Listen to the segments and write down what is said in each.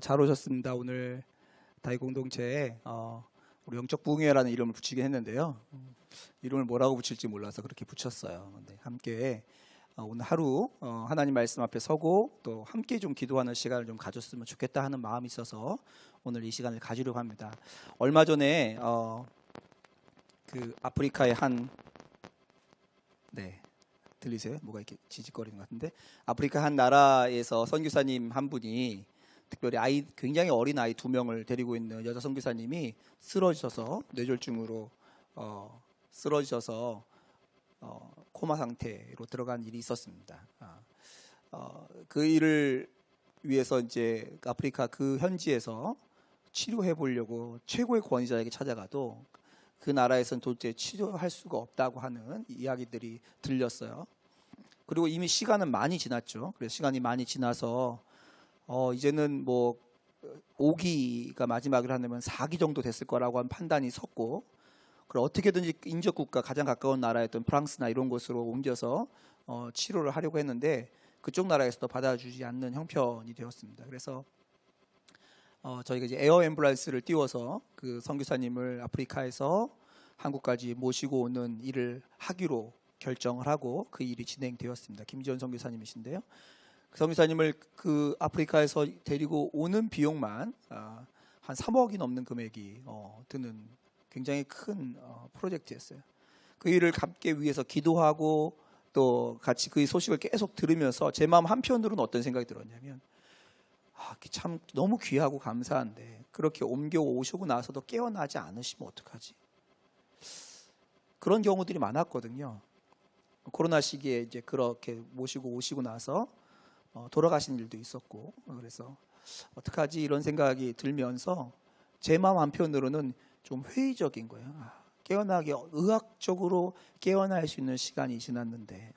잘 오셨습니다. 오늘 다이 공동체에 우리 영적 부흥회라는 이름을 붙이긴 했는데요. 이름을 뭐라고 붙일지 몰라서 그렇게 붙였어요. 네, 함께 오늘 하루 하나님 말씀 앞에 서고 또 함께 좀 기도하는 시간을 좀 가졌으면 좋겠다 하는 마음이 있어서 오늘 이 시간을 가지려고 합니다. 얼마 전에 그 아프리카의 들리세요? 뭐가 이렇게 지직거리는 것 같은데, 아프리카 한 나라에서 선교사님 한 분이 특별히 굉장히 어린 아이 2명을 데리고 있는 여자 선교사님이 쓰러지셔서 뇌졸중으로 쓰러지셔서 코마 상태로 들어간 일이 있었습니다. 그 일을 위해서 이제 아프리카 그 현지에서 치료해 보려고 최고의 권위자에게 찾아가도 그 나라에서는 도대체 치료할 수가 없다고 하는 이야기들이 들렸어요. 그리고 이미 시간은 많이 지났죠. 그래서 시간이 많이 지나서 이제는 뭐 5기가 마지막으로 한다면 4기 정도 됐을 거라고 한 판단이 섰고, 그리고 어떻게든지 인접국가 가장 가까운 나라였던 프랑스나 이런 곳으로 옮겨서 치료를 하려고 했는데 그쪽 나라에서도 받아주지 않는 형편이 되었습니다. 그래서 저희가 이제 에어 앰뷸런스를 띄워서 그 선교사님을 아프리카에서 한국까지 모시고 오는 일을 하기로 결정을 하고 그 일이 진행되었습니다. 김지원 선교사님이신데요. 그 선교사님을 그 아프리카에서 데리고 오는 비용만 한 3억이 넘는 금액이 드는 굉장히 큰 프로젝트였어요. 그 일을 함께 위해서 기도하고 또 같이 그 소식을 계속 들으면서 제 마음 한편으로는 어떤 생각이 들었냐면, 참 너무 귀하고 감사한데 그렇게 옮겨 오시고 나서도 깨어나지 않으시면 어떡하지? 그런 경우들이 많았거든요. 코로나 시기에 이제 그렇게 모시고 오시고 나서 돌아가신 일도 있었고, 그래서 어떡하지 이런 생각이 들면서 제 마음 한편으로는 좀 회의적인 거예요. 깨어나기 의학적으로 깨어날 수 있는 시간이 지났는데,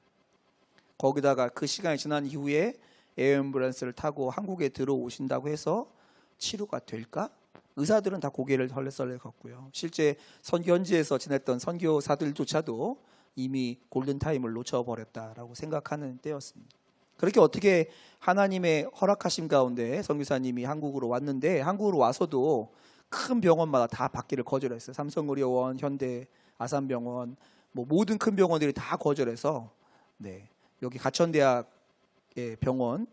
거기다가 그 시간이 지난 이후에 에어앰뷸런스를 타고 한국에 들어오신다고 해서 치료가 될까? 의사들은 다 고개를 헐레벌레 걷고요. 실제 현지에서 지냈던 선교사들조차도 이미 골든타임을 놓쳐버렸다라고 생각하는 때였습니다. 그렇게 어떻게 하나님의 허락하심 가운데 선교사님이 한국으로 왔는데, 한국으로 와서도 큰 병원마다 다 받기를 거절했어요. 삼성의료원, 현대, 아산병원, 뭐 모든 큰 병원들이 다 거절해서 여기 가천대학의 병원,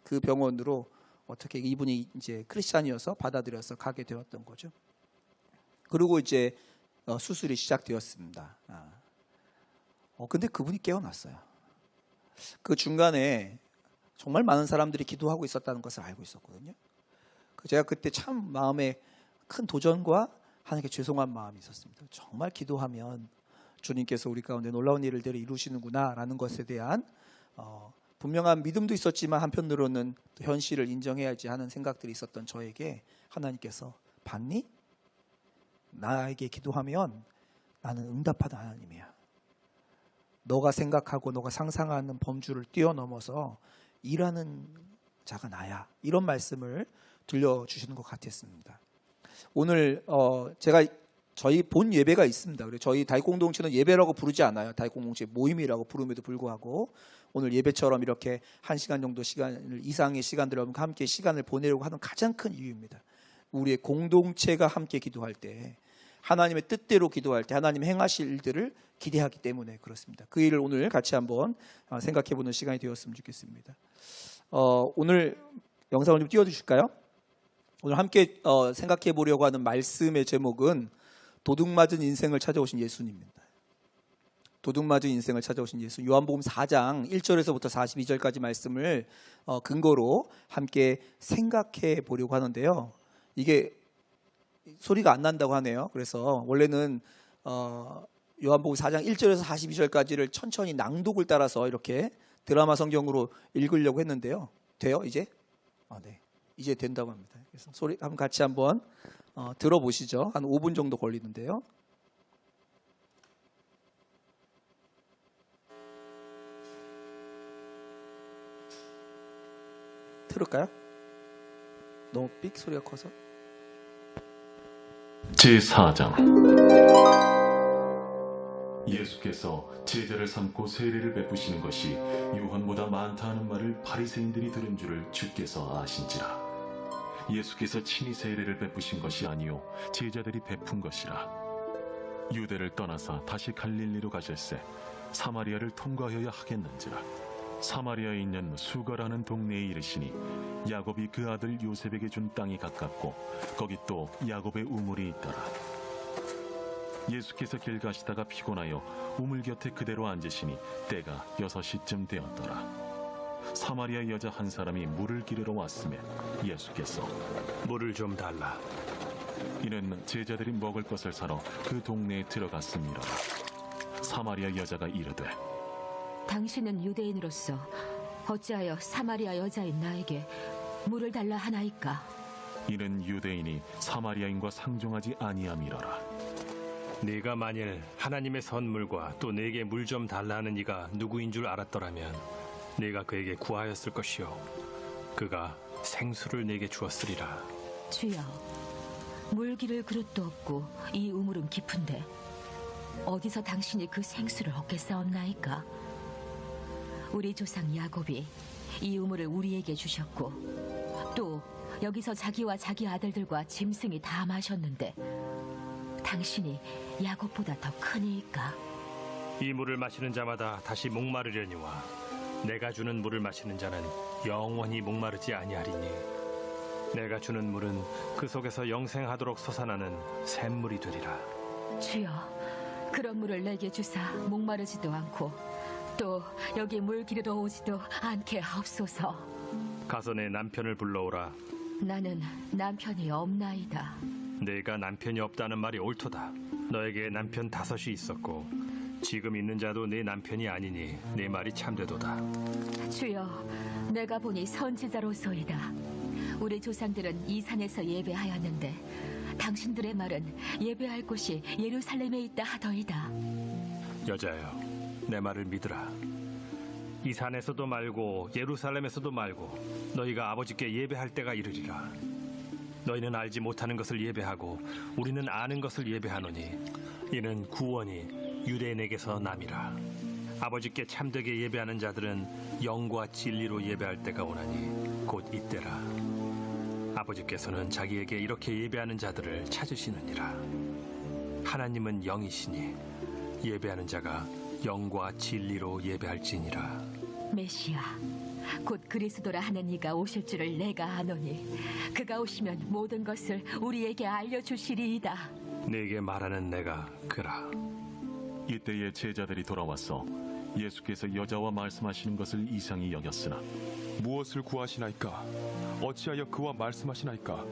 그 병원으로 어떻게 이분이 이제 크리스찬이어서 받아들여서 가게 되었던 거죠. 그리고 이제 수술이 시작되었습니다. 근데 그분이 깨어났어요. 그 중간에 정말 많은 사람들이 기도하고 있었다는 것을 알고 있었거든요. 제가 그때 참 마음에 큰 도전과 하나님께 죄송한 마음이 있었습니다. 정말 기도하면 주님께서 우리 가운데 놀라운 일들을 이루시는구나 라는 것에 대한 분명한 믿음도 있었지만 한편으로는 현실을 인정해야지 하는 생각들이 있었던 저에게 하나님께서, 봤니? 나에게 기도하면 나는 응답하는 하나님이야. 너가 생각하고 너가 상상하는 범주를 뛰어넘어서 일하는 자가 나야. 이런 말씀을 들려주시는 것 같았습니다. 오늘 저희 본 예배가 있습니다. 그리고 저희 다이 공동체는 예배라고 부르지 않아요. 다이 공동체 모임이라고 부름에도 불구하고 오늘 예배처럼 이렇게 1시간 정도 이상의 시간들과 함께 시간을 보내려고 하는 가장 큰 이유입니다. 우리의 공동체가 함께 기도할 때, 하나님의 뜻대로 기도할 때 하나님 행하실 일들을 기대하기 때문에 그렇습니다. 그 일을 오늘 같이 한번 생각해보는 시간이 되었으면 좋겠습니다. 오늘 영상을 좀 띄워주실까요? 오늘 함께 생각해 보려고 하는 말씀의 제목은 도둑맞은 인생을 찾아오신 예수님입니다. 도둑맞은 인생을 찾아오신 예수. 요한복음 4장 1절에서부터 42절까지 말씀을 근거로 함께 생각해 보려고 하는데요. 이게 소리가 안 난다고 하네요. 그래서 원래는 요한복음 4장 1절에서 42절까지를 천천히 낭독을 따라서 이렇게 드라마 성경으로 읽으려고 했는데요. 돼요 이제? 네. 이제 된다고 합니다. 그래서 소리 한번 같이 한번 들어보시죠. 한 5분 정도 걸리는데요. 틀을까요? 너무 삑 소리가 커서. 제4장. 예수께서 제자를 삼고 세례를 베푸시는 것이 요한보다 많다 하는 말을 바리새인들이 들은 줄을 주께서 아신지라. 예수께서 친히 세례를 베푸신 것이 아니요 제자들이 베푼 것이라. 유대를 떠나사 다시 갈릴리로 가실새 사마리아를 통과하여야 하겠는지라. 사마리아에 있는 수가라는 동네에 이르시니 야곱이 그 아들 요셉에게 준 땅이 가깝고 거기 또 야곱의 우물이 있더라. 예수께서 길 가시다가 피곤하여 우물 곁에 그대로 앉으시니 때가 6시쯤 되었더라. 사마리아 여자 한 사람이 물을 기르러 왔음에 예수께서 물을 좀 달라. 이는 제자들이 먹을 것을 사러 그 동네에 들어갔음이라. 사마리아 여자가 이르되 당신은 유대인으로서 어찌하여 사마리아 여자인 나에게 물을 달라 하나이까? 이는 유대인이 사마리아인과 상종하지 아니함이로라. 네가 만일 하나님의 선물과 또 내게 물 좀 달라는 이가 누구인 줄 알았더라면 네가 그에게 구하였을 것이요 그가 생수를 내게 주었으리라. 주여, 물 기를 그릇도 없고 이 우물은 깊은데 어디서 당신이 그 생수를 얻겠사옵나이까? 우리 조상 야곱이 이 우물을 우리에게 주셨고 또 여기서 자기와 자기 아들들과 짐승이 다 마셨는데 당신이 야곱보다 더 크니까? 이 물을 마시는 자마다 다시 목마르려니와 내가 주는 물을 마시는 자는 영원히 목마르지 아니하리니 내가 주는 물은 그 속에서 영생하도록 솟아나는 샘물이 되리라. 주여, 그런 물을 내게 주사 목마르지도 않고 또 여기 물 기르러 오지도 않게 하옵소서. 가서 내 남편을 불러오라. 나는 남편이 없나이다. 내가 남편이 없다는 말이 옳도다. 너에게 남편 5이 있었고 지금 있는 자도 내 남편이 아니니 내 말이 참되도다. 주여, 내가 보니 선지자로소이다. 우리 조상들은 이 산에서 예배하였는데 당신들의 말은 예배할 곳이 예루살렘에 있다 하더이다. 여자여, 내 말을 믿으라. 이 산에서도 말고 예루살렘에서도 말고 너희가 아버지께 예배할 때가 이르리라. 너희는 알지 못하는 것을 예배하고 우리는 아는 것을 예배하노니 이는 구원이 유대인에게서 남이라. 아버지께 참되게 예배하는 자들은 영과 진리로 예배할 때가 오나니 곧 이때라. 아버지께서는 자기에게 이렇게 예배하는 자들을 찾으시느니라. 하나님은 영이시니 예배하는 자가 영과 진리로 예배할지니라. 메시아, 곧 그리스도라 하는 이가 오실 줄을 내가 아노니 그가 오시면 모든 것을 우리에게 알려주시리이다. 네게 말하는 내가 그라. 이때에 제자들이 돌아와서 예수께서 여자와 말씀하시는 것을 이상히 여겼으나 무엇을 구하시나이까? 어찌하여 그와 말씀하시나이까?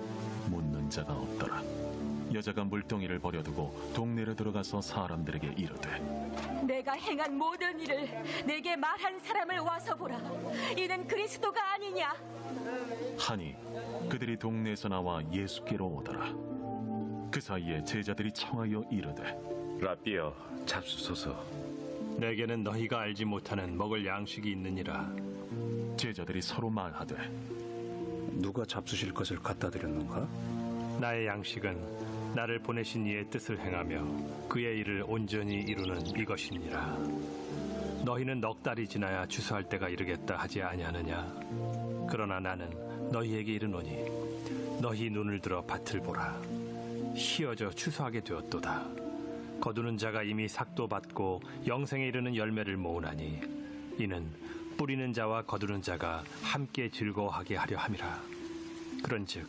묻는 자가 없더라. 여자가 물동이를 버려두고 동네로 들어가서 사람들에게 이르되 내가 행한 모든 일을 내게 말한 사람을 와서 보라. 이는 그리스도가 아니냐? 하니 그들이 동네에서 나와 예수께로 오더라. 그 사이에 제자들이 청하여 이르되 라삐여, 잡수소서. 내게는 너희가 알지 못하는 먹을 양식이 있느니라. 제자들이 서로 말하되 누가 잡수실 것을 갖다 드렸는가? 나의 양식은 나를 보내신 이의 뜻을 행하며 그의 일을 온전히 이루는 이것이니라. 너희는 넉 달이 지나야 추수할 때가 이르겠다 하지 아니하느냐? 그러나 나는 너희에게 이르노니 너희 눈을 들어 밭을 보라. 희어져 추수하게 되었도다. 거두는 자가 이미 삭도 받고 영생에 이르는 열매를 모으나니 이는 뿌리는 자와 거두는 자가 함께 즐거워하게 하려 함이라. 그런즉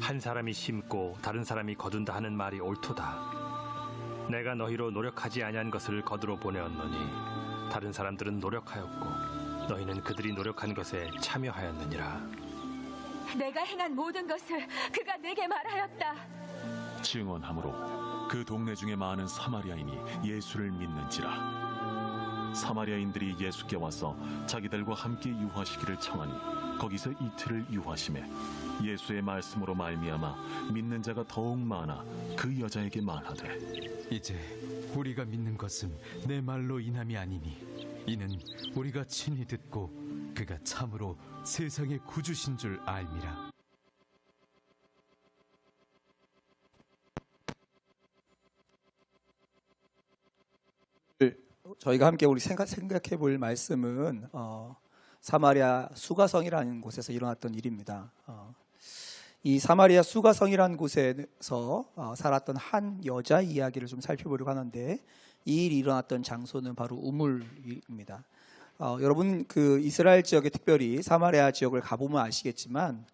한 사람이 심고 다른 사람이 거둔다 하는 말이 옳도다. 내가 너희로 노력하지 아니한 것을 거두러 보내었노니 다른 사람들은 노력하였고 너희는 그들이 노력한 것에 참여하였느니라. 내가 행한 모든 것을 그가 내게 말하였다. 증언함으로 그 동네 중에 많은 사마리아인이 예수를 믿는지라. 사마리아인들이 예수께 와서 자기들과 함께 유하시기를 청하니 거기서 이틀을 유하심에 예수의 말씀으로 말미암아 믿는 자가 더욱 많아 그 여자에게 말하되 이제 우리가 믿는 것은 내 말로 인함이 아니니 이는 우리가 친히 듣고 그가 참으로 세상의 구주신 줄 알미라. 저희가 함께 우리 생각해 볼 말씀은 사마리아 수가성이라는 곳에서 일어났던 일입니다. 이 사마리아 수가성이라는 곳에서 살았던 한 여자 이야기를 좀 살펴보려고 하는데, 이 일이 일어났던 장소는 바로 우물입니다. 여러분 그 이스라엘 지역에, 특별히 사마리아 지역을 가보면 아시겠지만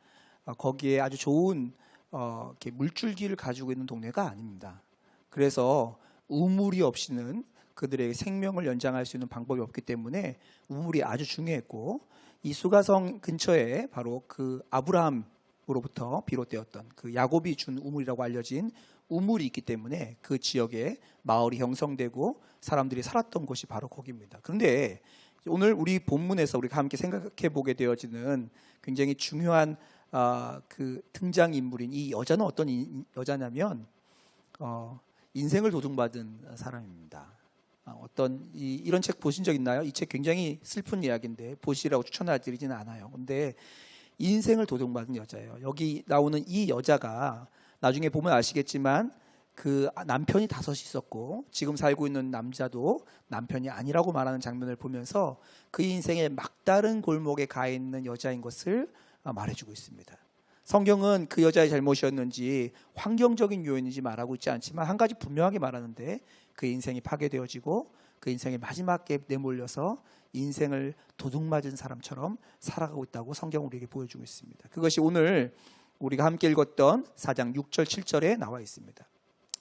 거기에 아주 좋은 이렇게 물줄기를 가지고 있는 동네가 아닙니다. 그래서 우물이 없이는 그들의 생명을 연장할 수 있는 방법이 없기 때문에 우물이 아주 중요했고, 이 수가성 근처에 바로 그 아브라함으로부터 비롯되었던 그 야곱이 준 우물이라고 알려진 우물이 있기 때문에 그 지역에 마을이 형성되고 사람들이 살았던 곳이 바로 거기입니다. 그런데 오늘 우리 본문에서 우리가 함께 생각해 보게 되어지는 굉장히 중요한 그 등장 인물인 이 여자는 어떤 여자냐면 인생을 도둑받은 사람입니다. 이런 책 보신 적 있나요? 이 책 굉장히 슬픈 이야기인데 보시라고 추천해드리지는 않아요. 근데 인생을 도둑받은 여자예요. 여기 나오는 이 여자가 나중에 보면 아시겠지만 그 남편이 5이 있었고 지금 살고 있는 남자도 남편이 아니라고 말하는 장면을 보면서 그 인생의 막다른 골목에 가 있는 여자인 것을 말해주고 있습니다. 성경은 그 여자의 잘못이었는지 환경적인 요인인지 말하고 있지 않지만 한 가지 분명하게 말하는데, 그 인생이 파괴되어지고 그 인생의 마지막에 내몰려서 인생을 도둑맞은 사람처럼 살아가고 있다고 성경은 우리에게 보여주고 있습니다. 그것이 오늘 우리가 함께 읽었던 4장 6절 7절에 나와 있습니다.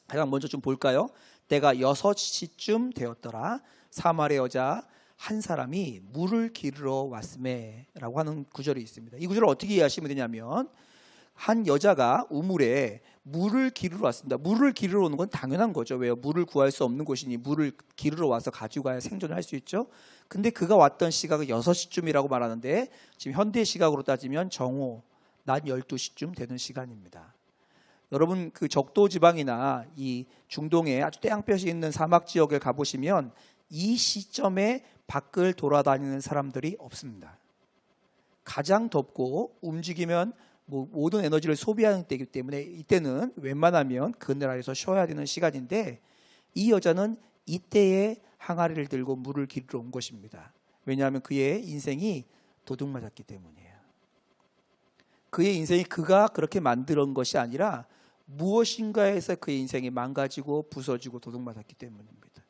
가장 먼저 좀 볼까요? 때가 6시쯤 되었더라. 사마리아 여자 한 사람이 물을 기르러 왔음에 라고 하는 구절이 있습니다. 이 구절을 어떻게 이해하시면 되냐면, 한 여자가 우물에 물을 기르러 왔습니다. 물을 기르러 오는 건 당연한 거죠. 왜요? 물을 구할 수 없는 곳이니 물을 기르러 와서 가지고 가야 생존을 할 수 있죠. 근데 그가 왔던 시각은 6시쯤이라고 말하는데, 지금 현대 시각으로 따지면 정오, 낮 12시쯤 되는 시간입니다. 여러분 그 적도 지방이나 이 중동에 아주 떼양볕이 있는 사막 지역에 가보시면 이 시점에 밖을 돌아다니는 사람들이 없습니다. 가장 덥고 움직이면 모든 에너지를 소비하는 때이기 때문에 이때는 웬만하면 그늘 아래서 쉬어야 되는 시간인데, 이 여자는 이때에 항아리를 들고 물을 기르러 온 것입니다. 왜냐하면 그의 인생이 도둑맞았기 때문이에요. 그의 인생이 그가 그렇게 만들어온 것이 아니라 무엇인가에서 그의 인생이 망가지고 부서지고 도둑맞았기 때문입니다.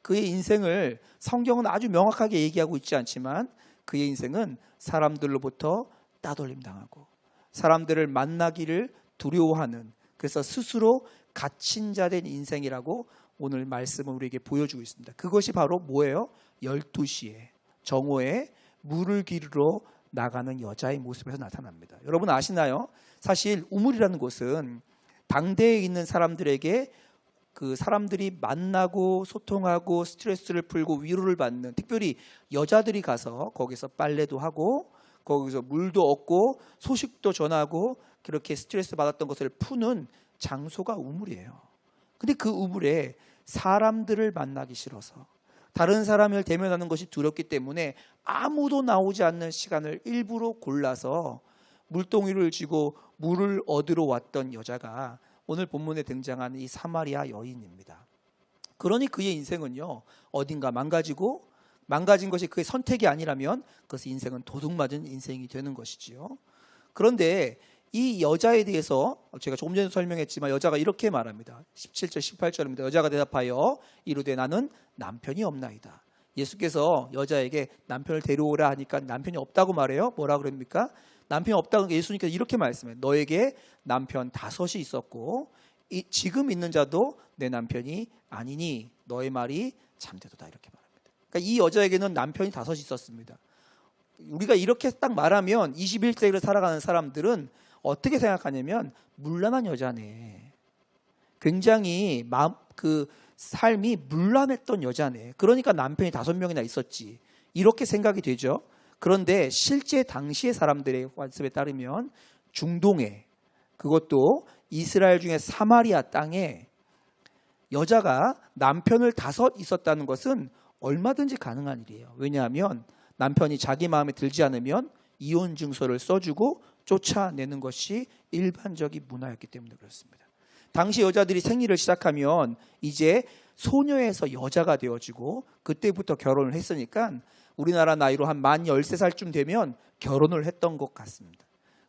그의 인생을 성경은 아주 명확하게 얘기하고 있지 않지만 그의 인생은 사람들로부터 따돌림 당하고 사람들을 만나기를 두려워하는, 그래서 스스로 갇힌 자 된 인생이라고 오늘 말씀은 우리에게 보여주고 있습니다. 그것이 바로 뭐예요? 12시에 정오에 물을 기르러 나가는 여자의 모습에서 나타납니다. 여러분 아시나요? 사실 우물이라는 곳은 당대에 있는 사람들에게 그 사람들이 만나고 소통하고 스트레스를 풀고 위로를 받는, 특별히 여자들이 가서 거기서 빨래도 하고 거기서 물도 얻고 소식도 전하고 그렇게 스트레스 받았던 것을 푸는 장소가 우물이에요. 근데 그 우물에 사람들을 만나기 싫어서, 다른 사람을 대면하는 것이 두렵기 때문에 아무도 나오지 않는 시간을 일부러 골라서 물동이를 쥐고 물을 얻으러 왔던 여자가 오늘 본문에 등장하는 이 사마리아 여인입니다. 그러니 그의 인생은요, 어딘가 망가진 것이 그의 선택이 아니라면 그것은 인생은 도둑맞은 인생이 되는 것이지요. 그런데 이 여자에 대해서 제가 조금 전에 설명했지만 여자가 이렇게 말합니다. 17절 18절입니다. 여자가 대답하여 이르되 나는 남편이 없나이다. 예수께서 여자에게 남편을 데려오라 하니까 남편이 없다고 말해요. 뭐라 그럽니까? 남편이 없다고 예수님께서 이렇게 말씀해요. 너에게 남편 5이 있었고 지금 있는 자도 내 남편이 아니니 너의 말이 참되도다, 이렇게 말합니다. 그러니까 이 여자에게는 남편이 5이 있었습니다. 우리가 이렇게 딱 말하면 21세기를 살아가는 사람들은 어떻게 생각하냐면 문란한 여자네, 굉장히 그 삶이 문란했던 여자네, 그러니까 남편이 5명이나 있었지, 이렇게 생각이 되죠. 그런데 실제 당시의 사람들의 관습에 따르면 중동에, 그것도 이스라엘 중에 사마리아 땅에 여자가 남편을 5 있었다는 것은 얼마든지 가능한 일이에요. 왜냐하면 남편이 자기 마음에 들지 않으면 이혼 증서를 써주고 쫓아내는 것이 일반적인 문화였기 때문에 그렇습니다. 당시 여자들이 생리를 시작하면 이제 소녀에서 여자가 되어지고 그때부터 결혼을 했으니까 우리나라 나이로 한 만 13살쯤 되면 결혼을 했던 것 같습니다.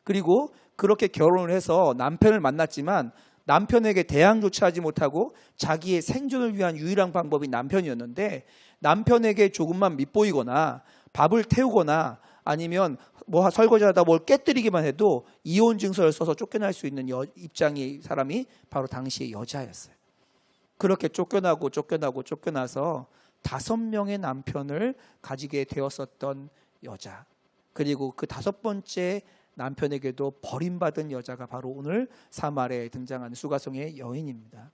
그리고 그렇게 결혼을 해서 남편을 만났지만 남편에게 대항조차 하지 못하고 자기의 생존을 위한 유일한 방법이 남편이었는데 남편에게 조금만 밉보이거나 밥을 태우거나 아니면 뭐 설거지하다 뭘 깨뜨리기만 해도 이혼 증서를 써서 쫓겨날 수 있는 입장의 사람이 바로 당시의 여자였어요. 그렇게 쫓겨나서 5명의 남편을 가지게 되었었던 여자. 그리고 그 5번째 남편에게도 버림받은 여자가 바로 오늘 사마리아에 등장하는 수가성의 여인입니다.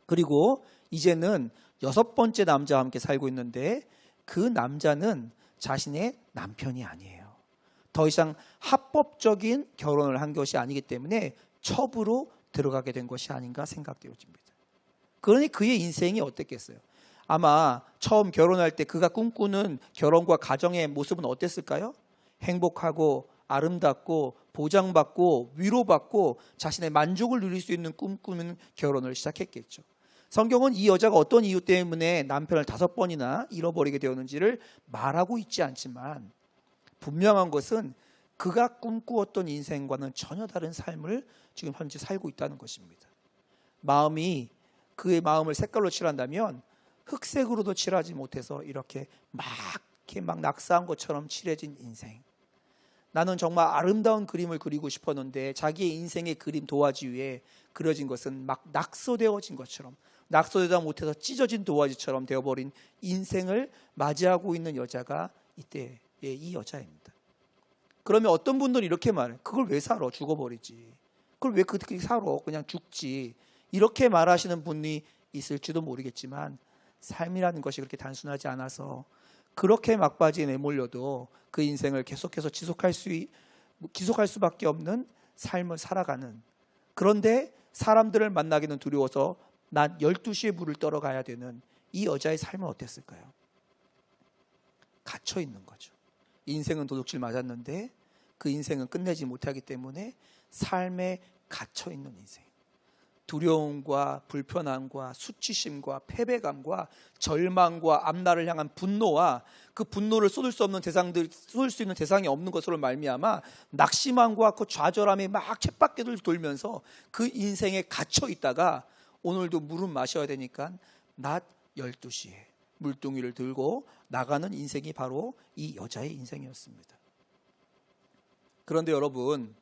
그리고 이제는 6번째 남자와 함께 살고 있는데 그 남자는 자신의 남편이 아니에요. 더 이상 합법적인 결혼을 한 것이 아니기 때문에 첩으로 들어가게 된 것이 아닌가 생각되어집니다. 그러니 그의 인생이 어땠겠어요? 아마 처음 결혼할 때 그가 꿈꾸는 결혼과 가정의 모습은 어땠을까요? 행복하고 아름답고 보장받고 위로받고 자신의 만족을 누릴 수 있는 꿈꾸는 결혼을 시작했겠죠. 성경은 이 여자가 어떤 이유 때문에 남편을 5번이나 잃어버리게 되었는지를 말하고 있지 않지만 분명한 것은 그가 꿈꾸었던 인생과는 전혀 다른 삶을 지금 현재 살고 있다는 것입니다. 그의 마음을 색깔로 칠한다면 흑색으로도 칠하지 못해서 이렇게 막 낙서한 것처럼 칠해진 인생. 나는 정말 아름다운 그림을 그리고 싶었는데 자기의 인생의 그림 도화지 위에 그려진 것은 막 낙서되어진 것처럼 낙서되다 못해서 찢어진 도화지처럼 되어버린 인생을 맞이하고 있는 여자가 이때의 이 여자입니다. 그러면 어떤 분들은 이렇게 말해요. 그걸 왜 살아? 죽어버리지. 그걸 왜 그렇게 살아? 그냥 죽지. 이렇게 말하시는 분이 있을지도 모르겠지만 삶이라는 것이 그렇게 단순하지 않아서 그렇게 막바지에 내몰려도 그 인생을 계속해서 지속할 수밖에 없는 삶을 살아가는, 그런데 사람들을 만나기는 두려워서 낮 12시에 물을 떨어 가야 되는 이 여자의 삶은 어땠을까요? 갇혀 있는 거죠. 인생은 도둑질 맞았는데 그 인생은 끝내지 못하기 때문에 삶에 갇혀 있는 인생. 두려움과 불편함과 수치심과 패배감과 절망과 앞날을 향한 분노와 그 분노를 쏟을 수 있는 대상이 없는 것으로 말미암아 낙심함과 그 좌절함이 막 쳇바퀴를 돌면서 그 인생에 갇혀 있다가 오늘도 물은 마셔야 되니까 낮 12시에 물동이를 들고 나가는 인생이 바로 이 여자의 인생이었습니다. 그런데 여러분,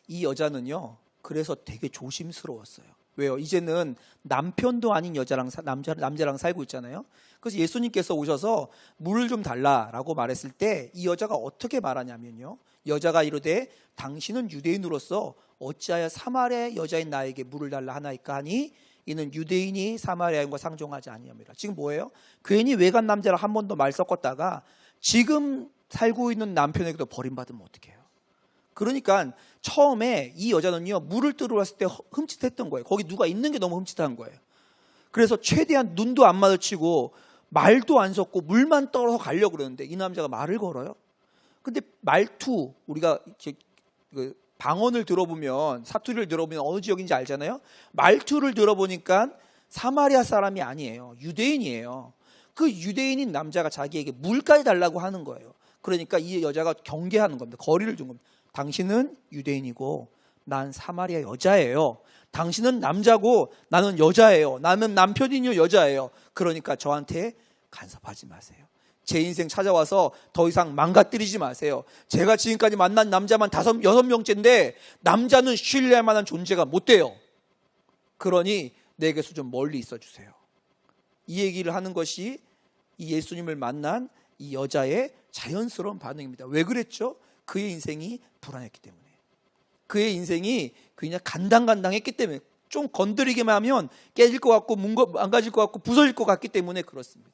이 여자는요, 그래서 되게 조심스러웠어요. 왜요? 이제는 남편도 아닌 남자랑 살고 있잖아요. 그래서 예수님께서 오셔서 물을 좀 달라라고 말했을 때 이 여자가 어떻게 말하냐면요. 여자가 이르되 당신은 유대인으로서 어찌하여 사마리아 여자인 나에게 물을 달라 하나이까 하니 이는 유대인이 사마리아인과 상종하지 아니함이라. 지금 뭐예요? 괜히 외간 남자랑 한 번 더 말 섞었다가 지금 살고 있는 남편에게도 버림받으면 어떡해요? 그러니까 처음에 이 여자는요, 물을 들어왔을 때 흠칫했던 거예요. 거기 누가 있는 게 너무 흠칫한 거예요. 그래서 최대한 눈도 안 마주치고 말도 안 섞고 물만 떨어서 가려고 그러는데 이 남자가 말을 걸어요. 근데 말투, 우리가 방언을 들어보면, 사투리를 들어보면 어느 지역인지 알잖아요. 말투를 들어보니까 사마리아 사람이 아니에요. 유대인이에요. 그 유대인인 남자가 자기에게 물까지 달라고 하는 거예요. 그러니까 이 여자가 경계하는 겁니다. 거리를 둔 겁니다. 당신은 유대인이고 난 사마리아 여자예요. 당신은 남자고 나는 여자예요. 나는 남편이요 여자예요. 그러니까 저한테 간섭하지 마세요. 제 인생 찾아와서 더 이상 망가뜨리지 마세요. 제가 지금까지 만난 남자만 6명째인데 남자는 신뢰할 만한 존재가 못 돼요. 그러니 내게서 좀 멀리 있어 주세요. 이 얘기를 하는 것이 이 예수님을 만난 이 여자의 자연스러운 반응입니다. 왜 그랬죠? 그의 인생이 불안했기 때문에. 그의 인생이 그냥 간당간당했기 때문에. 좀 건드리기만 하면 깨질 것 같고 망가질 것 같고 부서질 것 같기 때문에 그렇습니다.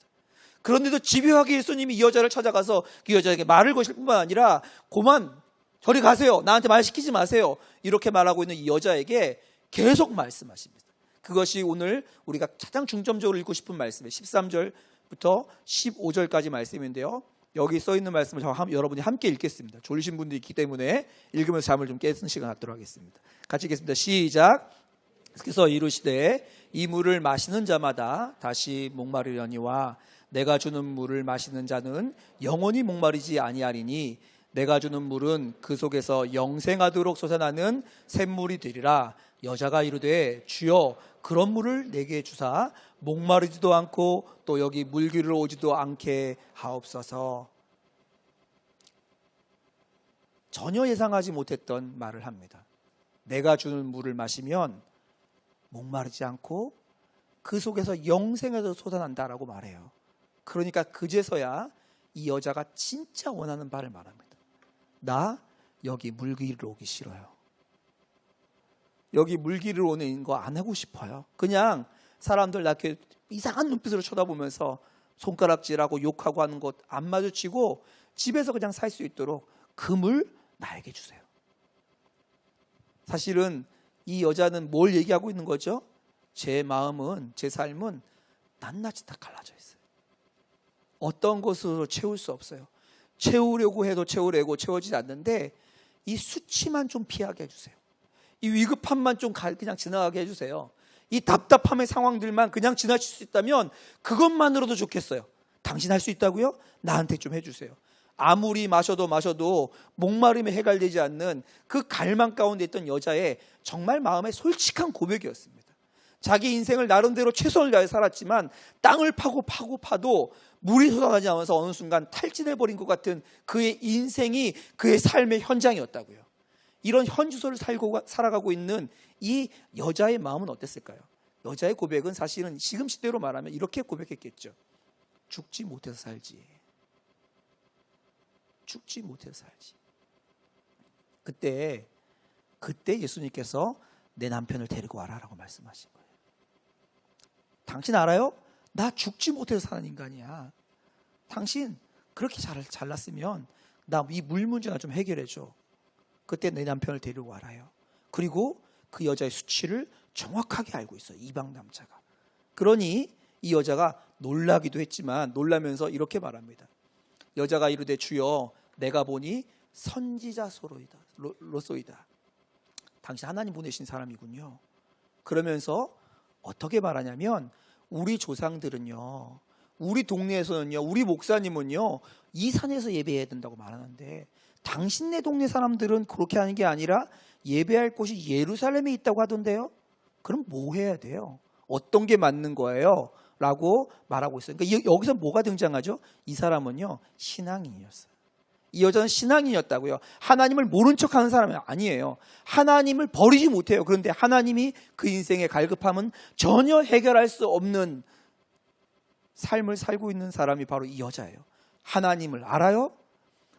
그런데도 집요하게 예수님이 이 여자를 찾아가서 그 여자에게 말을 거실 뿐만 아니라 고만 저리 가세요. 나한테 말 시키지 마세요. 이렇게 말하고 있는 이 여자에게 계속 말씀하십니다. 그것이 오늘 우리가 가장 중점적으로 읽고 싶은 말씀이에요. 13절부터 15절까지 말씀인데요. 여기 써 있는 말씀을 여러분이 함께 읽겠습니다. 졸리신 분들이 있기 때문에 읽으면서 잠을 좀 깨는 시간 갖도록 하겠습니다. 같이 읽겠습니다. 시작. 그래서 이르시되 이 물을 마시는 자마다 다시 목마르려니와 내가 주는 물을 마시는 자는 영원히 목마르지 아니하리니 내가 주는 물은 그 속에서 영생하도록 솟아나는 샘물이 되리라. 여자가 이르되 주여 그런 물을 내게 주사 목마르지도 않고 또 여기 물기를 오지도 않게 하옵소서. 전혀 예상하지 못했던 말을 합니다. 내가 주는 물을 마시면 목마르지 않고 그 속에서 영생에서 솟아난다라고 말해요. 그러니까 그제서야 이 여자가 진짜 원하는 바를 말합니다. 나 여기 물기를 오기 싫어요. 여기 물기를 오는 거 안 하고 싶어요. 그냥 사람들 나 이렇게 이상한 눈빛으로 쳐다보면서 손가락질하고 욕하고 하는 것 안 마주치고 집에서 그냥 살 수 있도록 그 물 나에게 주세요. 사실은 이 여자는 뭘 얘기하고 있는 거죠? 제 마음은, 제 삶은 낱낱이 다 갈라져 있어요. 어떤 것으로 채울 수 없어요. 채우려고 해도 채워지지 않는데 이 수치만 좀 피하게 해주세요. 이 위급함만 좀 그냥 지나가게 해주세요. 이 답답함의 상황들만 그냥 지나칠 수 있다면 그것만으로도 좋겠어요. 당신 할 수 있다고요? 나한테 좀 해주세요. 아무리 마셔도 목마름이 해결되지 않는 그 갈망 가운데 있던 여자의 정말 마음의 솔직한 고백이었습니다. 자기 인생을 나름대로 최선을 다해 살았지만 땅을 파도 물이 솟아나지 않아서 어느 순간 탈진해버린 것 같은 그의 인생이 그의 삶의 현장이었다고요. 이런 현주소를 살아가고 있는 이 여자의 마음은 어땠을까요? 여자의 고백은 사실은 지금 시대로 말하면 이렇게 고백했겠죠. 죽지 못해서 살지. 죽지 못해서 살지. 그때 예수님께서 내 남편을 데리고 와라라고 말씀하신 거예요. 당신 알아요? 나 죽지 못해서 사는 인간이야. 당신 그렇게 잘났으면 나 이 물 문제나 좀 해결해 줘. 그때 내 남편을 데리고 와라요. 그리고 그 여자의 수치를 정확하게 알고 있어요. 이방 남자가. 그러니 이 여자가 놀라기도 했지만 놀라면서 이렇게 말합니다. 여자가 이르되 주여 내가 보니 선지자로소이다. 당신 하나님 보내신 사람이군요. 그러면서 어떻게 말하냐면 우리 조상들은요, 우리 동네에서는요, 우리 목사님은요 이 산에서 예배해야 된다고 말하는데 당신네 동네 사람들은 그렇게 하는 게 아니라 예배할 곳이 예루살렘에 있다고 하던데요. 그럼 뭐 해야 돼요? 어떤 게 맞는 거예요? 라고 말하고 있어요. 그러니까 여기서 뭐가 등장하죠? 이 사람은요 신앙인이었어요. 이 여자는 신앙인이었다고요. 하나님을 모른 척하는 사람이 아니에요. 하나님을 버리지 못해요. 그런데 하나님이 그 인생의 갈급함은 전혀 해결할 수 없는 삶을 살고 있는 사람이 바로 이 여자예요. 하나님을 알아요?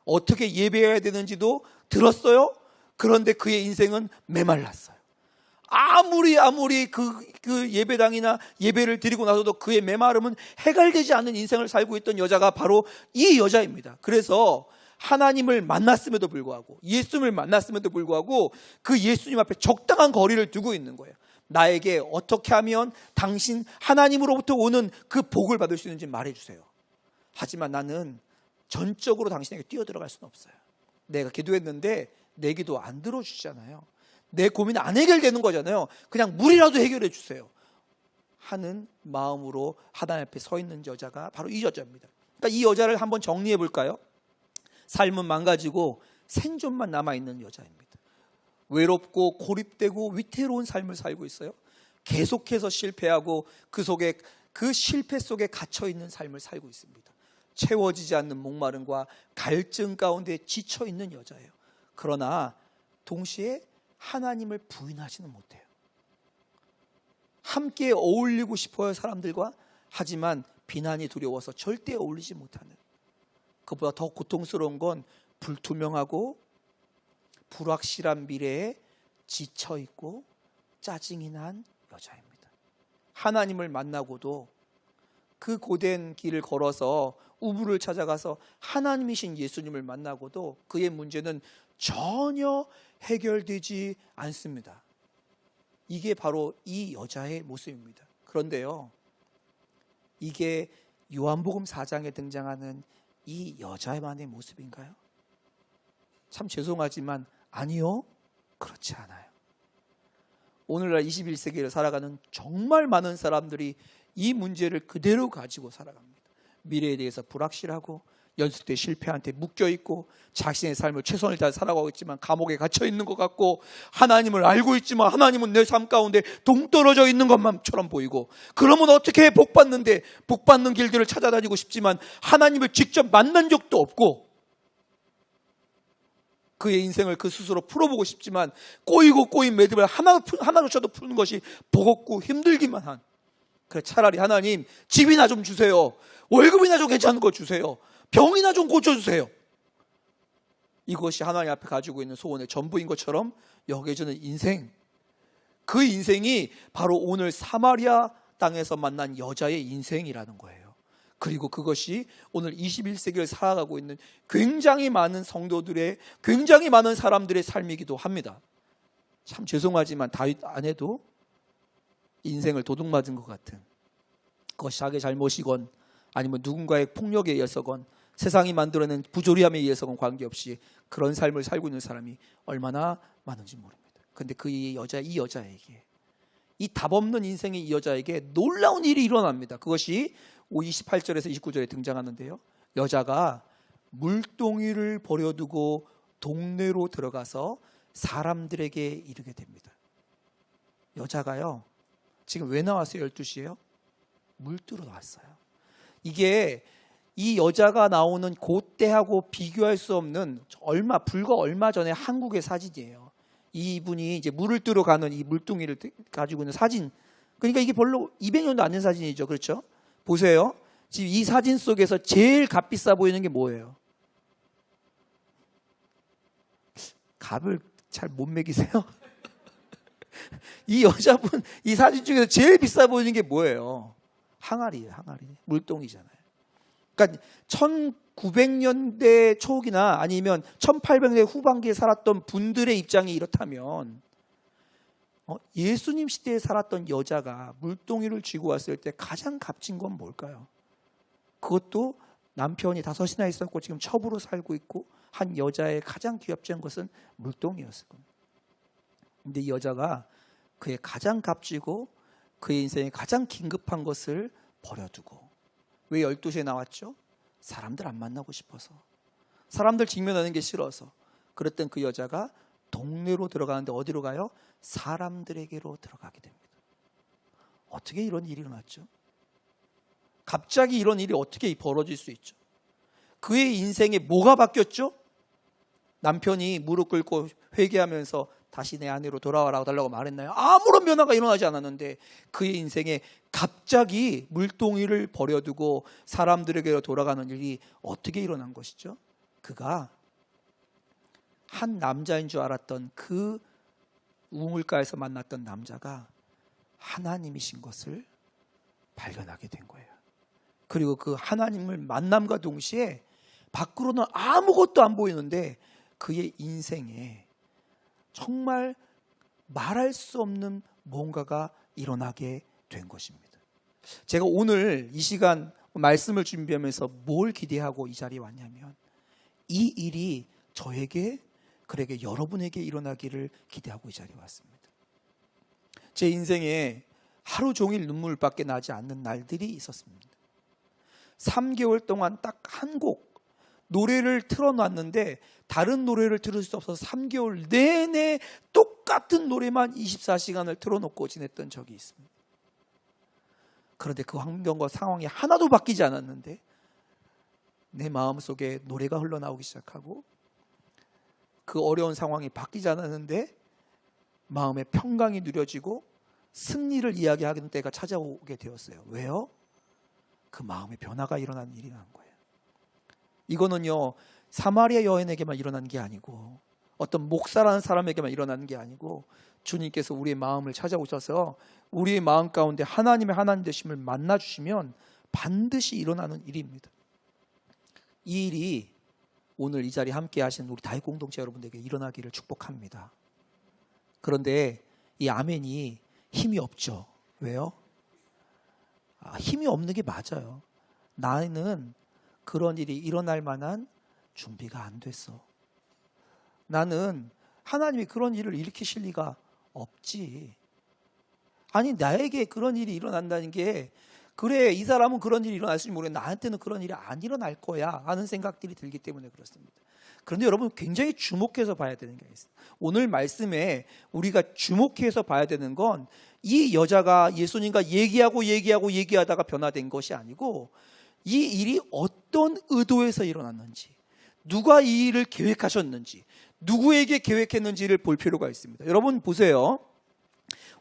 어떻게 예배해야 되는지도 들었어요? 그런데 그의 인생은 메말랐어요. 아무리 그 예배당이나 예배를 드리고 나서도 그의 메마름은 해결되지 않는 인생을 살고 있던 여자가 바로 이 여자입니다. 그래서 하나님을 만났음에도 불구하고 예수님을 만났음에도 불구하고 그 예수님 앞에 적당한 거리를 두고 있는 거예요. 나에게 어떻게 하면 당신 하나님으로부터 오는 그 복을 받을 수 있는지 말해주세요. 하지만 나는 전적으로 당신에게 뛰어들어갈 수는 없어요. 내가 기도했는데 내 기도 안 들어주시잖아요. 내 고민 안 해결되는 거잖아요. 그냥 물이라도 해결해 주세요 하는 마음으로 하나님 앞에 서 있는 여자가 바로 이 여자입니다. 그러니까 이 여자를 한번 정리해 볼까요? 삶은 망가지고 생존만 남아있는 여자입니다. 외롭고 고립되고 위태로운 삶을 살고 있어요. 계속해서 실패하고 그 속에 그 실패 속에 갇혀있는 삶을 살고 있습니다. 채워지지 않는 목마름과 갈증 가운데 지쳐있는 여자예요. 그러나 동시에 하나님을 부인하지는 못해요. 함께 어울리고 싶어요 사람들과. 하지만 비난이 두려워서 절대 어울리지 못하는, 그보다 더 고통스러운 건 불투명하고 불확실한 미래에 지쳐있고 짜증이 난 여자입니다. 하나님을 만나고도 그 고된 길을 걸어서 우물을 찾아가서 하나님이신 예수님을 만나고도 그의 문제는 전혀 해결되지 않습니다. 이게 바로 이 여자의 모습입니다. 그런데요, 이게 요한복음 4장에 등장하는 이 여자만의 모습인가요? 참 죄송하지만 아니요, 그렇지 않아요. 오늘날 21세기를 살아가는 정말 많은 사람들이 이 문제를 그대로 가지고 살아갑니다. 미래에 대해서 불확실하고 연습 때 실패한테 묶여 있고 자신의 삶을 최선을 다해 살아가고 있지만 감옥에 갇혀 있는 것 같고 하나님을 알고 있지만 하나님은 내 삶 가운데 동떨어져 있는 것만처럼 보이고 그러면 어떻게 복 받는데 복 받는 길들을 찾아다니고 싶지만 하나님을 직접 만난 적도 없고 그의 인생을 그 스스로 풀어보고 싶지만 꼬이고 꼬인 매듭을 하나로라도 푸는 것이 버겁고 힘들기만 한 그래 차라리 하나님 집이나 좀 주세요. 월급이나 좀 괜찮은 거 주세요. 병이나 좀 고쳐주세요. 이것이 하나님 앞에 가지고 있는 소원의 전부인 것처럼 여겨지는 인생, 그 인생이 바로 오늘 사마리아 땅에서 만난 여자의 인생이라는 거예요. 그리고 그것이 오늘 21세기를 살아가고 있는 굉장히 많은 성도들의, 굉장히 많은 사람들의 삶이기도 합니다. 참 죄송하지만 다윗 아내도 인생을 도둑맞은 것 같은, 그것이 자기의 잘못이건 아니면 누군가의 폭력에 의해서건 세상이 만들어낸 부조리함에 의해서건 관계없이 그런 삶을 살고 있는 사람이 얼마나 많은지 모릅니다. 그런데 이 여자에게, 이 답없는 인생의 이 여자에게 놀라운 일이 일어납니다. 그것이 28절에서 29절에 등장하는데요. 여자가 물동이를 버려두고 동네로 들어가서 사람들에게 이르게 됩니다. 여자가요, 지금 왜 나왔어요? 12시에요? 물 뜨러 나왔어요. 이게 이 여자가 나오는 그때하고 비교할 수 없는 불과 얼마 전에 한국의 사진이에요. 이분이 이제 물을 뜨러 가는 이 물동이를 가지고 있는 사진. 그러니까 이게 별로 200년도 안 된 사진이죠. 그렇죠? 보세요. 지금 이 사진 속에서 제일 값비싸 보이는 게 뭐예요? 값을 잘 못 매기세요? 이 여자분, 이 사진 중에서 제일 비싸 보이는 게 뭐예요? 항아리예요, 항아리. 물동이잖아요. 그러니까 1900년대 초기나 아니면 1800년대 후반기에 살았던 분들의 입장이 이렇다면 예수님 시대에 살았던 여자가 물동이를 쥐고 왔을 때 가장 값진 건 뭘까요? 그것도 남편이 5이나 있었고 지금 첩으로 살고 있고 한 여자의 가장 귀엽지 않은 것은 물동이었을 겁니다. 근데 이 여자가 그의 가장 값지고 그의 인생에 가장 긴급한 것을 버려두고, 왜 12시에 나왔죠? 사람들 안 만나고 싶어서, 사람들 직면하는 게 싫어서. 그랬던 그 여자가 동네로 들어가는데 어디로 가요? 사람들에게로 들어가게 됩니다. 어떻게 이런 일이 일어났죠? 갑자기 이런 일이 어떻게 벌어질 수 있죠? 그의 인생에 뭐가 바뀌었죠? 남편이 무릎 꿇고 회개하면서 다시 내 아내로 돌아와라고 달라고 말했나요? 아무런 변화가 일어나지 않았는데 그의 인생에 갑자기 물동이를 버려두고 사람들에게로 돌아가는 일이 어떻게 일어난 것이죠? 그가 한 남자인 줄 알았던 그 우물가에서 만났던 남자가 하나님이신 것을 발견하게 된 거예요. 그리고 그 하나님을 만남과 동시에 밖으로는 아무것도 안 보이는데 그의 인생에 정말 말할 수 없는 뭔가가 일어나게 된 것입니다. 제가 오늘 이 시간 말씀을 준비하면서 뭘 기대하고 이 자리에 왔냐면 이 일이 저에게, 그에게, 여러분에게 일어나기를 기대하고 이 자리에 왔습니다. 제 인생에 하루 종일 눈물밖에 나지 않는 날들이 있었습니다. 3개월 동안 딱 한 곡 노래를 틀어놨는데 다른 노래를 들을 수 없어서 3개월 내내 똑같은 노래만 24시간을 틀어놓고 지냈던 적이 있습니다. 그런데 그 환경과 상황이 하나도 바뀌지 않았는데 내 마음속에 노래가 흘러나오기 시작하고 그 어려운 상황이 바뀌지 않았는데 마음의 평강이 누려지고 승리를 이야기하는 때가 찾아오게 되었어요. 왜요? 그 마음의 변화가 일어나는 일이 난 거예요. 이거는요, 사마리아 여인에게만 일어난 게 아니고 어떤 목사라는 사람에게만 일어나는 게 아니고 주님께서 우리의 마음을 찾아오셔서 우리의 마음 가운데 하나님의 하나님 되심을 만나주시면 반드시 일어나는 일입니다. 이 일이 오늘 이 자리에 함께 하신 우리 다윗 공동체 여러분들에게 일어나기를 축복합니다. 그런데 이 아멘이 힘이 없죠. 왜요? 힘이 없는 게 맞아요. 나는 그런 일이 일어날 만한 준비가 안 됐어. 나는 하나님이 그런 일을 일으키실 리가 없지. 아니, 나에게 그런 일이 일어난다는 게 그래, 이 사람은 그런 일이 일어날 수 모르겠는데 나한테는 그런 일이 안 일어날 거야 하는 생각들이 들기 때문에 그렇습니다. 그런데 여러분 굉장히 주목해서 봐야 되는 게 있어요. 오늘 말씀에 우리가 주목해서 봐야 되는 건 이 여자가 예수님과 얘기하다가 변화된 것이 아니고 이 일이 어떤 의도에서 일어났는지, 누가 이 일을 계획하셨는지, 누구에게 계획했는지를 볼 필요가 있습니다. 여러분 보세요.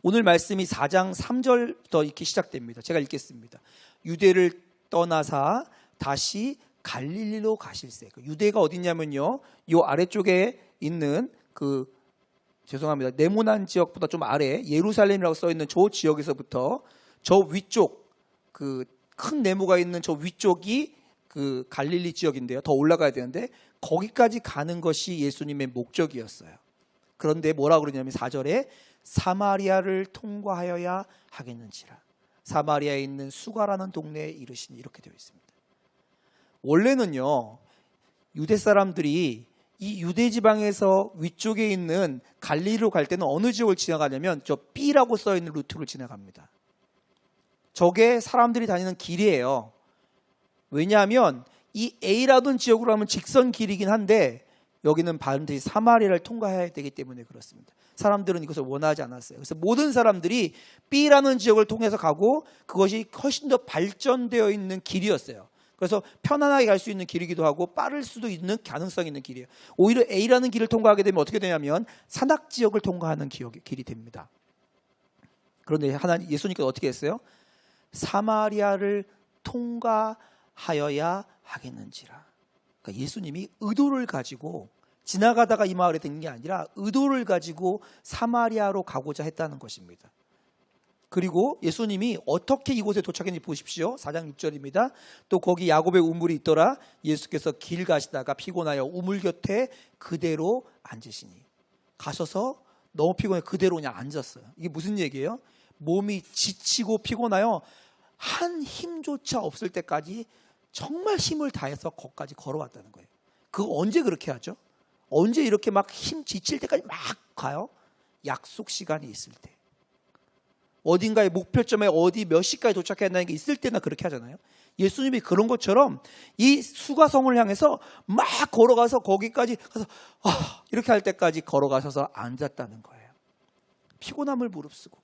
오늘 말씀이 4장 3절부터 이렇게 시작됩니다. 제가 읽겠습니다. 유대를 떠나사 다시 갈릴리로 가실새. 유대가 어디냐면요, 이 아래쪽에 있는 네모난 지역보다 좀 아래 예루살렘이라고 써 있는 저 지역에서부터 저 위쪽, 큰 네모가 있는 저 위쪽이 갈릴리 지역인데요. 더 올라가야 되는데 거기까지 가는 것이 예수님의 목적이었어요. 그런데 뭐라고 그러냐면 4절에 사마리아를 통과하여야 하겠는지라. 사마리아에 있는 수가라는 동네에 이르시니, 이렇게 되어 있습니다. 원래는요, 유대 사람들이 이 유대 지방에서 위쪽에 있는 갈릴리로 갈 때는 어느 지역을 지나가냐면 저 B라고 써 있는 루트를 지나갑니다. 저게 사람들이 다니는 길이에요. 왜냐하면 이 A라던 지역으로 하면 직선 길이긴 한데 여기는 반드시 사마리아를 통과해야 되기 때문에 그렇습니다. 사람들은 이것을 원하지 않았어요. 그래서 모든 사람들이 B라는 지역을 통해서 가고 그것이 훨씬 더 발전되어 있는 길이었어요. 그래서 편안하게 갈 수 있는 길이기도 하고 빠를 수도 있는 가능성이 있는 길이에요. 오히려 A라는 길을 통과하게 되면 어떻게 되냐면 산악 지역을 통과하는 길이 됩니다. 그런데 예수님께서 어떻게 했어요? 사마리아를 통과하여야 하겠는지라. 그러니까 예수님이 의도를 가지고 지나가다가 이 마을에 든 게 아니라 의도를 가지고 사마리아로 가고자 했다는 것입니다. 그리고 예수님이 어떻게 이곳에 도착했는지 보십시오. 4장 6절입니다. 또 거기 야곱의 우물이 있더라. 예수께서 길 가시다가 피곤하여 우물 곁에 그대로 앉으시니. 가셔서 너무 피곤해 그대로 그냥 앉았어요. 이게 무슨 얘기예요? 몸이 지치고 피곤하여 한 힘조차 없을 때까지 정말 힘을 다해서 거기까지 걸어왔다는 거예요. 언제 그렇게 하죠? 언제 이렇게 막 힘 지칠 때까지 막 가요? 약속 시간이 있을 때. 어딘가의 목표점에 어디 몇 시까지 도착해야 한다는 게 있을 때나 그렇게 하잖아요. 예수님이 그런 것처럼 이 수가성을 향해서 막 걸어가서 거기까지 가서 이렇게 할 때까지 걸어가셔서 앉았다는 거예요. 피곤함을 무릅쓰고.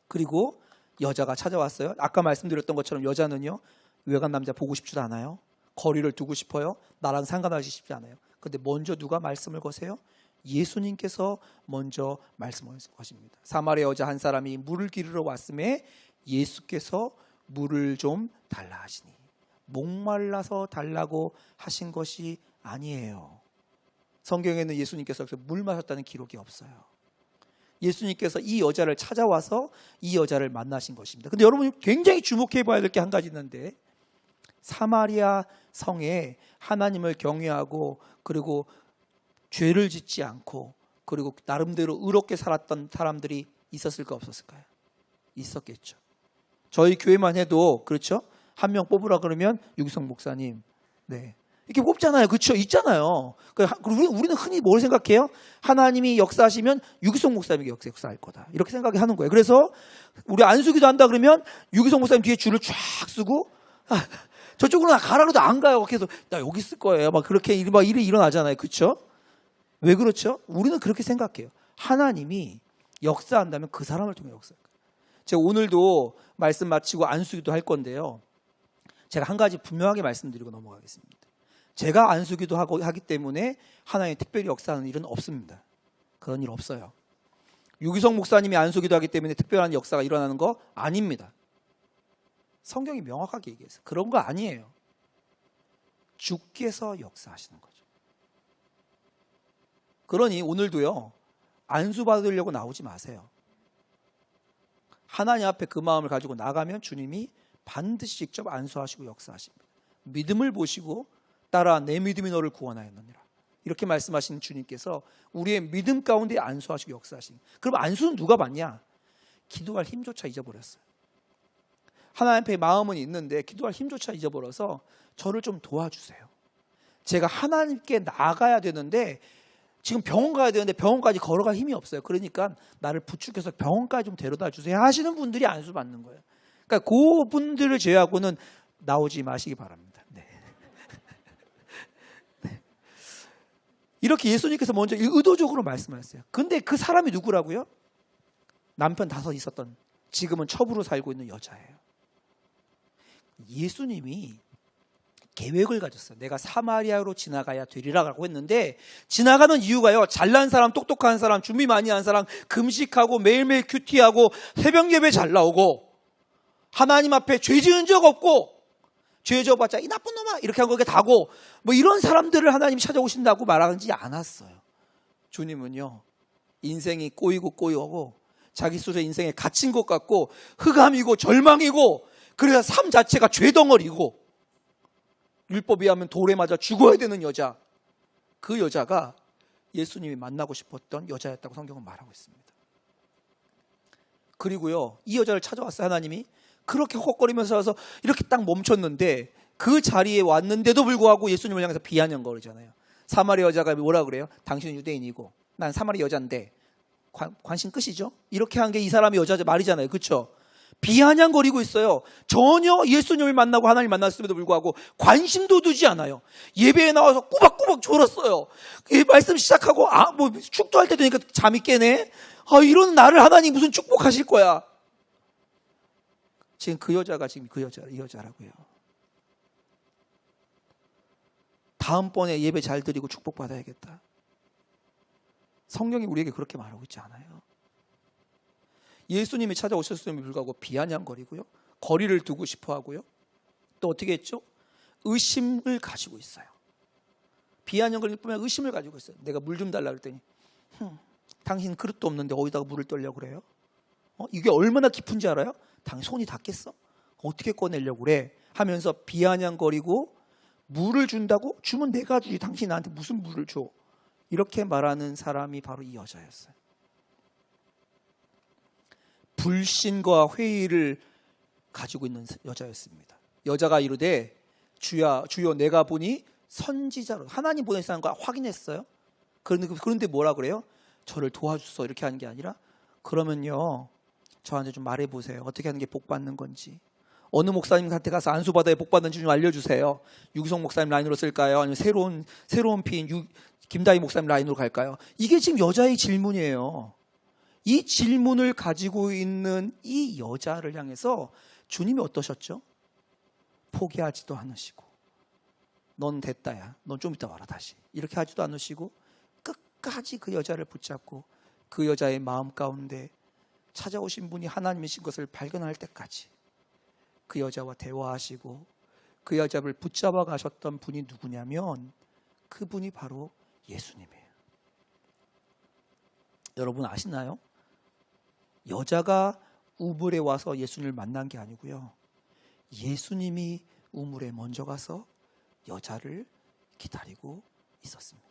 그리고 여자가 찾아왔어요. 아까 말씀드렸던 것처럼 여자는요, 외간 남자 보고 싶지도 않아요. 거리를 두고 싶어요. 나랑 상관하기 싶지 않아요. 그런데 먼저 누가 말씀을 거세요? 예수님께서 먼저 말씀을 하십니다. 사마리아 여자 한 사람이 물을 기르러 왔음에 예수께서 물을 좀 달라 하시니. 목말라서 달라고 하신 것이 아니에요. 성경에는 예수님께서 물 마셨다는 기록이 없어요. 예수님께서 이 여자를 찾아와서 이 여자를 만나신 것입니다. 근데 여러분 굉장히 주목해 봐야 될 게 한 가지 있는데, 사마리아 성에 하나님을 경외하고 그리고 죄를 짓지 않고 그리고 나름대로 의롭게 살았던 사람들이 있었을까 없었을까요? 있었겠죠. 저희 교회만 해도 그렇죠. 한 명 뽑으라 그러면 유기성 목사님, 네, 이렇게 뽑잖아요. 그렇죠? 있잖아요. 우리는 흔히 뭘 생각해요? 하나님이 역사하시면 유기성 목사님이 역사할 거다, 이렇게 생각하는 거예요. 그래서 우리 안수기도 한다 그러면 유기성 목사님 뒤에 줄을 쫙 쓰고 저쪽으로 가라 그래도 안 가요. 그래서 나 여기 있을 거예요. 막 그렇게 일이 일어나잖아요. 그렇죠? 왜 그렇죠? 우리는 그렇게 생각해요. 하나님이 역사한다면 그 사람을 통해 역사할 거예요. 제가 오늘도 말씀 마치고 안수기도 할 건데요. 제가 한 가지 분명하게 말씀드리고 넘어가겠습니다. 제가 안수기도 하기 때문에 하나님이 특별히 역사하는 일은 없습니다. 그런 일 없어요. 유기성 목사님이 안수기도 하기 때문에 특별한 역사가 일어나는 거 아닙니다. 성경이 명확하게 얘기해서 그런 거 아니에요. 주께서 역사하시는 거죠. 그러니 오늘도요, 안수 받으려고 나오지 마세요. 하나님 앞에 그 마음을 가지고 나가면 주님이 반드시 직접 안수하시고 역사하십니다. 믿음을 보시고 따라 내 믿음이 너를 구원하였느니라, 이렇게 말씀하시는 주님께서 우리의 믿음 가운데 안수하시고 역사하시는. 그럼 안수는 누가 받냐? 기도할 힘조차 잊어버렸어요. 하나님 앞에 마음은 있는데 기도할 힘조차 잊어버려서 저를 좀 도와주세요. 제가 하나님께 나가야 되는데 지금 병원 가야 되는데 병원까지 걸어갈 힘이 없어요. 그러니까 나를 부축해서 병원까지 좀 데려다 주세요 하시는 분들이 안수 받는 거예요. 그러니까 그분들을 제외하고는 나오지 마시기 바랍니다. 네. 네. 이렇게 예수님께서 먼저 의도적으로 말씀하셨어요. 근데 그 사람이 누구라고요? 남편 5 있었던, 지금은 첩으로 살고 있는 여자예요. 예수님이 계획을 가졌어요. 내가 사마리아로 지나가야 되리라고 했는데, 지나가는 이유가요, 잘난 사람, 똑똑한 사람, 준비 많이 한 사람, 금식하고 매일매일 큐티하고 새벽 예배 잘 나오고 하나님 앞에 죄 지은 적 없고 죄 져봤자 이 나쁜 놈아 이렇게 한 거게 다고, 뭐 이런 사람들을 하나님이 찾아오신다고 말하지 않았어요. 주님은요, 인생이 꼬이고 자기 스스로 인생에 갇힌 것 같고 흑암이고 절망이고, 그래서 삶 자체가 죄덩어리고 율법에 하면 돌에 맞아 죽어야 되는 여자, 그 여자가 예수님이 만나고 싶었던 여자였다고 성경은 말하고 있습니다. 그리고요, 이 여자를 찾아왔어요. 하나님이 그렇게 헉헉거리면서 와서 이렇게 딱 멈췄는데, 그 자리에 왔는데도 불구하고 예수님을 향해서 비아냥거리잖아요. 사마리아 여자가 뭐라 그래요? 당신은 유대인이고 난 사마리아 여자인데 관심 끝이죠? 이렇게 한 게 이 사람의 여자 말이잖아요. 그렇죠? 비아냥거리고 있어요. 전혀 예수님을 만나고 하나님 만났음에도 불구하고 관심도 두지 않아요. 예배에 나와서 꾸벅꾸벅 졸았어요. 말씀 시작하고 뭐 축도할 때 되니까 잠이 깨네. 이런 나를 하나님 무슨 축복하실 거야. 지금 그 여자가 지금 이 여자라고요. 다음번에 예배 잘 드리고 축복받아야겠다. 성경이 우리에게 그렇게 말하고 있지 않아요? 예수님이 찾아오셨음에도 불구하고 비아냥거리고요, 거리를 두고 싶어 하고요, 또 어떻게 했죠? 의심을 가지고 있어요. 비아냥거릴 뿐만 아니라 의심을 가지고 있어요. 내가 물 좀 달라 그랬더니 당신 그릇도 없는데 어디다가 물을 떠려고 그래요? 이게 얼마나 깊은지 알아요? 당신 손이 닿겠어? 어떻게 꺼내려고 그래? 하면서 비아냥거리고, 물을 준다고? 주면 내가 주지, 당신이 나한테 무슨 물을 줘? 이렇게 말하는 사람이 바로 이 여자였어요. 불신과 회의를 가지고 있는 여자였습니다. 여자가 이르되 주여 내가 보니 선지자로 하나님 보내신 거 확인했어요. 그런데 뭐라 그래요? 저를 도와주소 이렇게 하는 게 아니라, 그러면요 저한테 좀 말해보세요. 어떻게 하는 게 복 받는 건지, 어느 목사님한테 가서 안수받아야 복 받는지 좀 알려주세요. 유기성 목사님 라인으로 쓸까요? 아니면 새로운 피인 김다희 목사님 라인으로 갈까요? 이게 지금 여자의 질문이에요. 이 질문을 가지고 있는 이 여자를 향해서 주님이 어떠셨죠? 포기하지도 않으시고, 넌 됐다야, 넌 좀 이따 와라 다시, 이렇게 하지도 않으시고 끝까지 그 여자를 붙잡고 그 여자의 마음 가운데 찾아오신 분이 하나님이신 것을 발견할 때까지 그 여자와 대화하시고 그 여자를 붙잡아 가셨던 분이 누구냐면, 그분이 바로 예수님이에요. 여러분 아시나요? 여자가 우물에 와서 예수님을 만난 게 아니고요, 예수님이 우물에 먼저 가서 여자를 기다리고 있었습니다.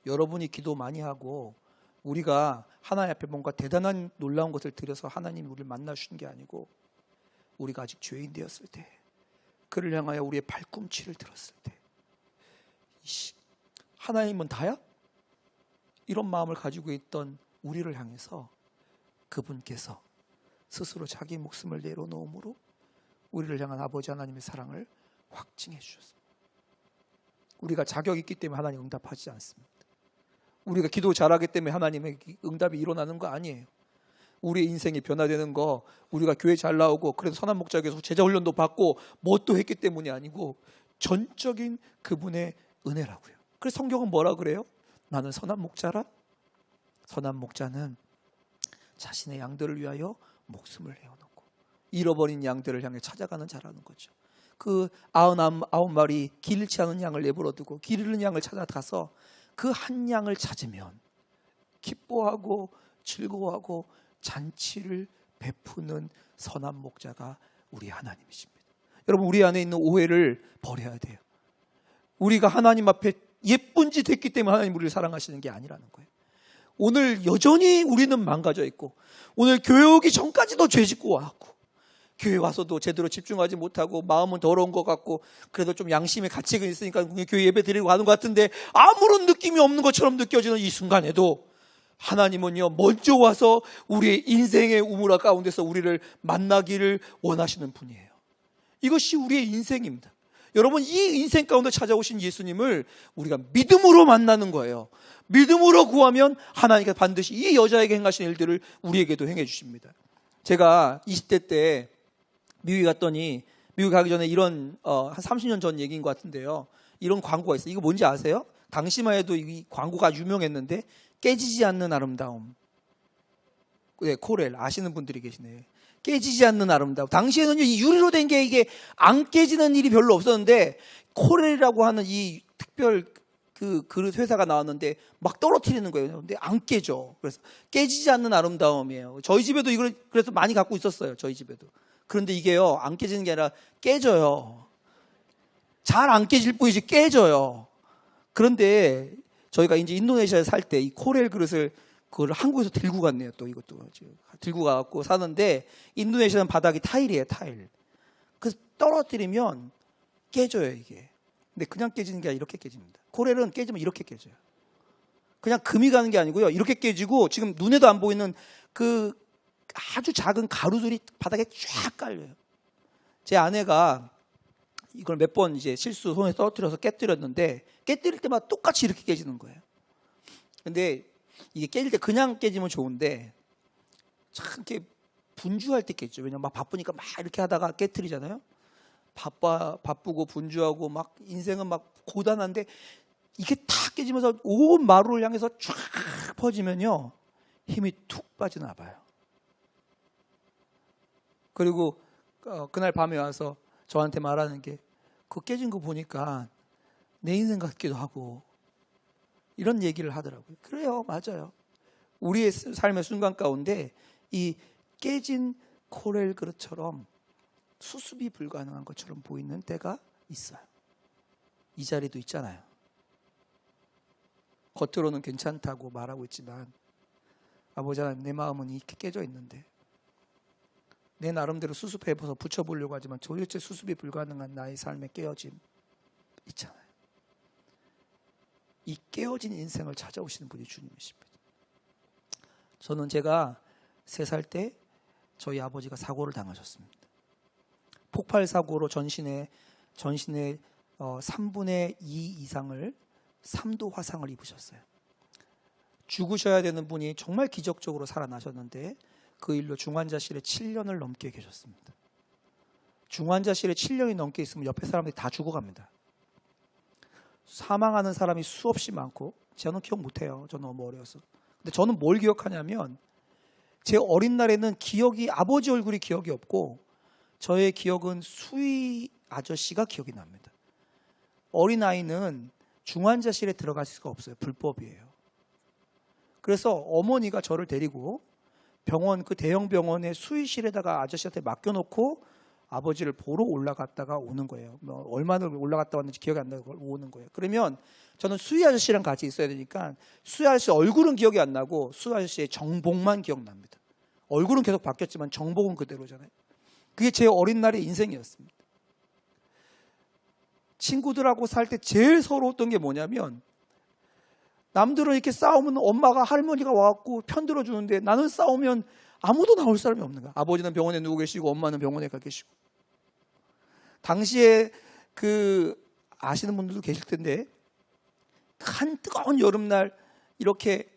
여러분이 기도 많이 하고 우리가 하나님 앞에 뭔가 대단한 놀라운 것을 드려서 하나님이 우리를 만나주신 게 아니고, 우리가 아직 죄인 되었을 때, 그를 향하여 우리의 발꿈치를 들었을 때, 하나님은 다야? 이런 마음을 가지고 있던 우리를 향해서 그분께서 스스로 자기 목숨을 내려놓음으로 우리를 향한 아버지 하나님의 사랑을 확증해 주셨습니다. 우리가 자격이 있기 때문에 하나님 응답하지 않습니다. 우리가 기도 잘하기 때문에 하나님의 응답이 일어나는 거 아니에요. 우리의 인생이 변화되는 거, 우리가 교회 잘 나오고 그래서 선한 목자에게서 제자 훈련도 받고 뭣도 했기 때문이 아니고 전적인 그분의 은혜라고요. 그래서 성경은 뭐라 그래요? 나는 선한 목자라. 선한 목자는 자신의 양들을 위하여 목숨을 내어놓고 잃어버린 양들을 향해 찾아가는 자라는 거죠. 그 99마리 길 잃지 않은 양을 내버려두고 길 잃은 양을 찾아가서 그 한 양을 찾으면 기뻐하고 즐거워하고 잔치를 베푸는 선한 목자가 우리 하나님이십니다. 여러분, 우리 안에 있는 오해를 버려야 돼요. 우리가 하나님 앞에 예쁜 짓 했기 때문에 하나님 우리를 사랑하시는 게 아니라는 거예요. 오늘 여전히 우리는 망가져 있고, 오늘 교회 오기 전까지도 죄 짓고 왔고, 교회 와서도 제대로 집중하지 못하고 마음은 더러운 것 같고, 그래도 좀 양심의 가치가 있으니까 교회 예배 드리고 가는 것 같은데 아무런 느낌이 없는 것처럼 느껴지는 이 순간에도 하나님은요, 먼저 와서 우리의 인생의 우물 가운데서 우리를 만나기를 원하시는 분이에요. 이것이 우리의 인생입니다. 여러분, 이 인생 가운데 찾아오신 예수님을 우리가 믿음으로 만나는 거예요. 믿음으로 구하면 하나님께서 반드시 이 여자에게 행하신 일들을 우리에게도 행해 주십니다. 제가 20대 때 미국에 갔더니, 미국 가기 전에 이런 한 30년 전 얘기인 것 같은데요. 이런 광고가 있어요. 이거 뭔지 아세요? 당시만 해도 이 광고가 유명했는데, 깨지지 않는 아름다움. 네, 코렐 아시는 분들이 계시네요. 깨지지 않는 아름다움. 당시에는 이 유리로 된 게 이게 안 깨지는 일이 별로 없었는데, 코렐이라고 하는 이 특별 그 그릇 회사가 나왔는데 막 떨어뜨리는 거예요. 근데 안 깨져. 그래서 깨지지 않는 아름다움이에요. 저희 집에도 이걸 그래서 많이 갖고 있었어요. 저희 집에도. 그런데 이게요, 안 깨지는 게 아니라 깨져요. 잘 안 깨질 뿐이지 깨져요. 그런데 저희가 이제 인도네시아에 살 때 이 코렐 그릇을 그걸 한국에서 들고 갔네요. 또 이것도 들고 가갖고 사는데, 인도네시아는 바닥이 타일이에요, 타일. 그래서 떨어뜨리면 깨져요, 이게. 근데 그냥 깨지는 게 아니라 이렇게 깨집니다. 코렐은 깨지면 이렇게 깨져요. 그냥 금이 가는 게 아니고요, 이렇게 깨지고 지금 눈에도 안 보이는 그 아주 작은 가루들이 바닥에 쫙 깔려요. 제 아내가 이걸 몇 번 이제 실수 손에 떨어뜨려서 깨뜨렸는데, 깨뜨릴 때마다 똑같이 이렇게 깨지는 거예요. 근데 이게 깨질 때 그냥 깨지면 좋은데, 참 이렇게 분주할 때 깨죠. 왜냐면 막 바쁘니까 막 이렇게 하다가 깨뜨리잖아요. 바쁘고 분주하고 막 인생은 막 고단한데, 이게 탁 깨지면서 온 마루를 향해서 쫙 퍼지면요, 힘이 툭 빠지나 봐요. 그리고 그날 밤에 와서 저한테 말하는 게, 그 깨진 거 보니까 내 인생 같기도 하고, 이런 얘기를 하더라고요. 그래요, 맞아요. 우리의 삶의 순간 가운데 이 깨진 코렐 그릇처럼 수습이 불가능한 것처럼 보이는 때가 있어요. 이 자리도 있잖아요. 겉으로는 괜찮다고 말하고 있지만, 아버지 하나님, 내 마음은 이렇게 깨져 있는데, 내 나름대로 수습해서 붙여보려고 하지만 도대체 수습이 불가능한 나의 삶의 깨어짐 있잖아요. 이 깨어진 인생을 찾아오시는 분이 주님이십니다. 저는 제가 3살 때 저희 아버지가 사고를 당하셨습니다. 폭발 사고로 전신의 3분의 2 이상을 3도 화상을 입으셨어요. 죽으셔야 되는 분이 정말 기적적으로 살아나셨는데, 그 일로 중환자실에 7년을 넘게 계셨습니다. 중환자실에 7년이 넘게 있으면 옆에 사람들이 다 죽어갑니다. 사망하는 사람이 수없이 많고, 저는 기억 못해요. 저는 너무 어려서. 근데 저는 뭘 기억하냐면, 제 어린 날에는 기억이, 아버지 얼굴이 기억이 없고, 저의 기억은 수의 아저씨가 기억이 납니다. 어린아이는 중환자실에 들어갈 수가 없어요. 불법이에요. 그래서 어머니가 저를 데리고 병원, 그 대형 병원의 수의실에다가 아저씨한테 맡겨놓고 아버지를 보러 올라갔다가 오는 거예요. 뭐 얼마나 올라갔다 왔는지 기억이 안 나고 오는 거예요. 그러면 저는 수의 아저씨랑 같이 있어야 되니까 수의 아저씨 얼굴은 기억이 안 나고 수의 아저씨의 정복만 기억납니다. 얼굴은 계속 바뀌었지만 정복은 그대로잖아요. 그게 제 어린 날의 인생이었습니다. 친구들하고 살 때 제일 서러웠던 게 뭐냐면, 남들은 이렇게 싸우면 엄마가, 할머니가 와갖고 편들어 주는데, 나는 싸우면 아무도 나올 사람이 없는 거야. 아버지는 병원에 누워 계시고 엄마는 병원에 가 계시고. 당시에 아시는 분들도 계실 텐데, 한 뜨거운 여름날 이렇게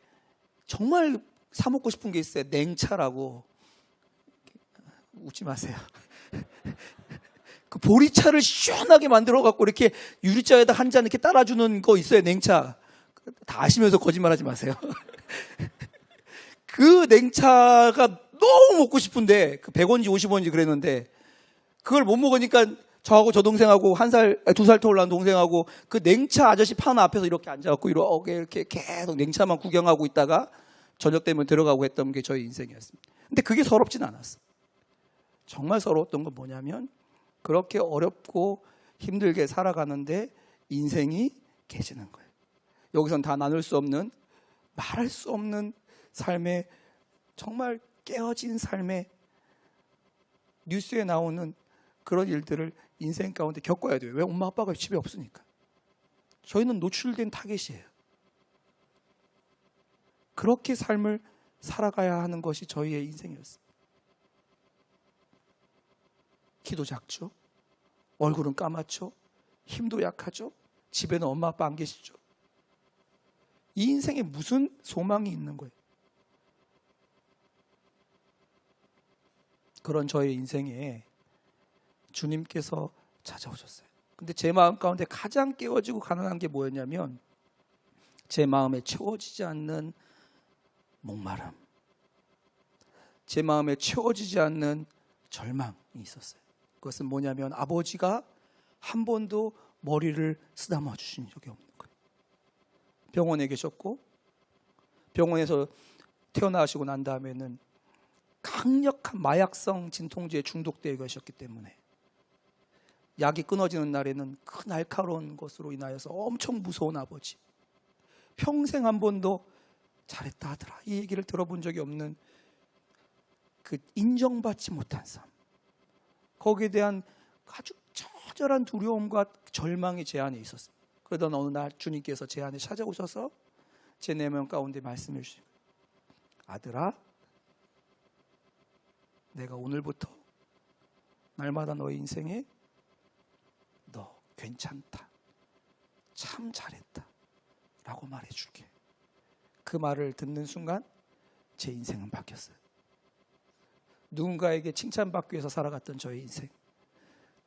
정말 사 먹고 싶은 게 있어요. 냉차라고. 웃지 마세요. 그 보리차를 시원하게 만들어 갖고 이렇게 유리잔에다 한 잔 이렇게 따라주는 거 있어요. 냉차. 다 아시면서 거짓말하지 마세요. 그 냉차가 너무 먹고 싶은데, 그 100원인지 50원인지 그랬는데, 그걸 못 먹으니까 저하고 저 동생하고 2살 터울라는 동생하고 그 냉차 아저씨 파는 앞에서 이렇게 앉아갖고 이렇게 계속 냉차만 구경하고 있다가 저녁 되면 들어가고 했던 게 저희 인생이었습니다. 근데 그게 서럽진 않았어요. 정말 서러웠던 건 뭐냐면, 그렇게 어렵고 힘들게 살아가는데 인생이 깨지는 거예요. 여기선 다 나눌 수 없는, 말할 수 없는 삶의, 정말 깨어진 삶의, 뉴스에 나오는 그런 일들을 인생 가운데 겪어야 돼요. 왜? 엄마 아빠가 집에 없으니까. 저희는 노출된 타겟이에요. 그렇게 삶을 살아가야 하는 것이 저희의 인생이었습니다. 키도 작죠. 얼굴은 까맣죠. 힘도 약하죠. 집에는 엄마 아빠 안 계시죠. 이 인생에 무슨 소망이 있는 거예요? 그런 저의 인생에 주님께서 찾아오셨어요. 근데 제 마음 가운데 가장 깨어지고 가난한 게 뭐였냐면 제 마음에 채워지지 않는 목마름, 제 마음에 채워지지 않는 절망이 있었어요. 그것은 뭐냐면 아버지가 한 번도 머리를 쓰다마 주신 적이 없는 거예요. 병원에 계셨고 병원에서 태어나시고 난 다음에는 강력한 마약성 진통제에 중독되어 계셨기 때문에 약이 끊어지는 날에는 그 날카로운 것으로 인하여서 엄청 무서운 아버지, 평생 한 번도 잘했다 하더라 이 얘기를 들어본 적이 없는 그 인정받지 못한 삶, 거기에 대한 아주 처절한 두려움과 절망이 제 안에 있었습니다. 그러던 어느 날 주님께서 제 안에 찾아오셔서 제 내면 가운데 말씀해 주시고, 아들아, 내가 오늘부터 날마다 너의 인생에 너 괜찮다, 참 잘했다 라고 말해줄게. 그 말을 듣는 순간 제 인생은 바뀌었어요. 누군가에게 칭찬받기 위해서 살아갔던 저의 인생,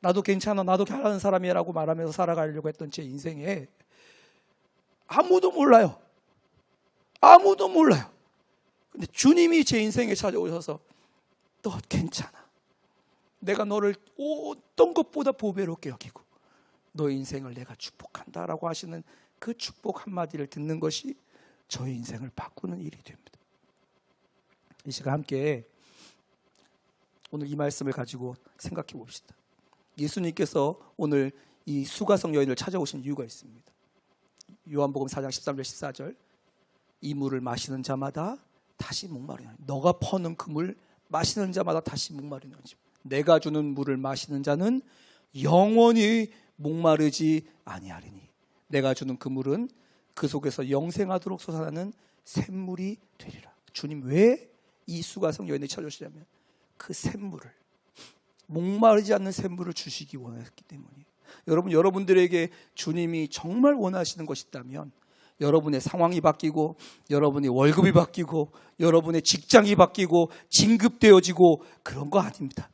나도 괜찮아, 나도 잘하는 사람이라고 말하면서 살아가려고 했던 제 인생에 아무도 몰라요. 아무도 몰라요. 근데 주님이 제 인생에 찾아오셔서 너 괜찮아, 내가 너를 어떤 것보다 보배롭게 여기고 너의 인생을 내가 축복한다라고 하시는 그 축복 한마디를 듣는 것이 저의 인생을 바꾸는 일이 됩니다. 이 시간 함께 오늘 이 말씀을 가지고 생각해 봅시다. 예수님께서 오늘 이 수가성 여인을 찾아오신 이유가 있습니다. 요한복음 4장 13절 14절, 이 물을 마시는 자마다 다시 목마르냐, 너가 퍼는 그 물 마시는 자마다 다시 목마르는지, 내가 주는 물을 마시는 자는 영원히 목마르지 아니하리니 내가 주는 그 물은 그 속에서 영생하도록 솟아나는 샘물이 되리라. 주님 왜 이 수가성 여인을 찾아오시냐면 그 샘물을, 목마르지 않는 샘물을 주시기 원했기 때문이에요. 여러분, 여러분들에게 주님이 정말 원하시는 것이 있다면 여러분의 상황이 바뀌고 여러분의 월급이 바뀌고 여러분의 직장이 바뀌고 진급되어지고 그런 거 아닙니다.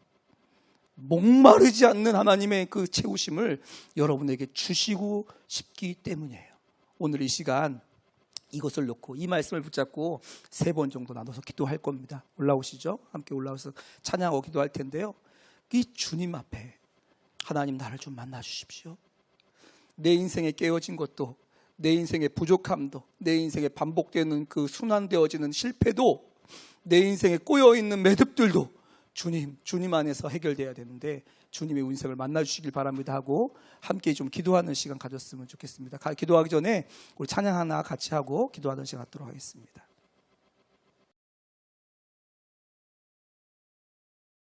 목마르지 않는 하나님의 그 채우심을 여러분에게 주시고 싶기 때문이에요. 오늘 이 시간 이것을 놓고 이 말씀을 붙잡고 3번 정도 나눠서 기도할 겁니다. 올라오시죠? 함께 올라와서 찬양하고 기도할 텐데요. 이 주님 앞에 하나님, 나를 좀 만나 주십시오. 내 인생에 깨어진 것도, 내 인생의 부족함도, 내 인생에 반복되는 그 순환되어지는 실패도, 내 인생에 꼬여있는 매듭들도 주님 안에서 해결돼야 되는데 주님의 인생을 만나주시길 바랍니다 하고 함께 좀 기도하는 시간 가졌으면 좋겠습니다. 기도하기 전에 우리 찬양 하나 같이 하고 기도하는 시간 갖도록 하겠습니다.